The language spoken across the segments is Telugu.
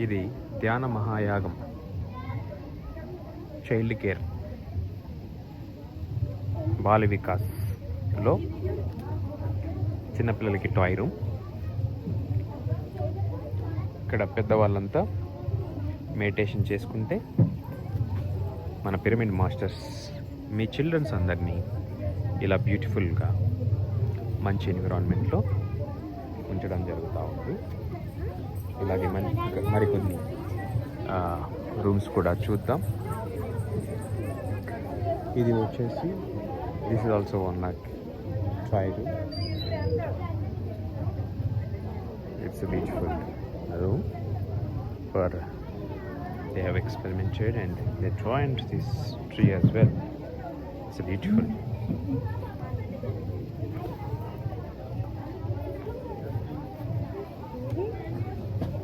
ఇది ధ్యాన మహాయాగం చైల్డ్ కేర్ బాల వికాస్లో చిన్నపిల్లలకి టాయ్ రూమ్. ఇక్కడ పెద్దవాళ్ళంతా మెడిటేషన్ చేసుకుంటే మన పిరమిడ్ మాస్టర్స్ మీ చిల్డ్రన్స్ అందరినీ ఇలా బ్యూటిఫుల్గా మంచి ఎన్విరాన్మెంట్లో ఉంచడం జరుగుతూ ఉంది. ఇలాగే మరికొన్ని రూమ్స్ కూడా చూద్దాం. ఇది వచ్చేసి this is also one like toy room. It's a beautiful room for they have experimented and they joined this tree as well. It's a beautiful.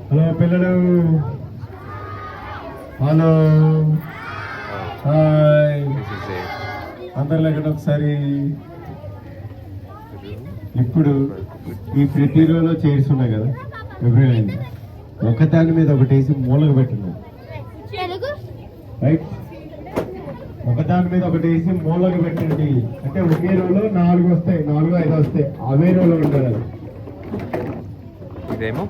Hello పిల్లలు, హలో, హాయ్, అందరిలో ఇక్కడ ఒకసారి. ఇప్పుడు ఈ ప్రతి రోజులో చైర్స్ ఉన్నాయి కదా, ఒకదాని మీద ఒకటేసి మూలకు పెట్టినాం, రైట్? ఒకదాని మీద ఒకటేసి మూలకు పెట్టండి అంటే ఒకే రోజులో 4 వస్తాయి, 4, 5 వస్తాయి. అవే రోజులో ఉండాలి. ఇదేమో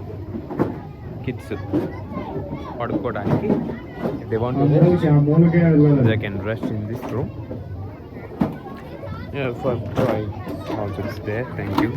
కిడ్స్ పడుకోవడానికి. they can rest in this room. For toy also is there. Thank you.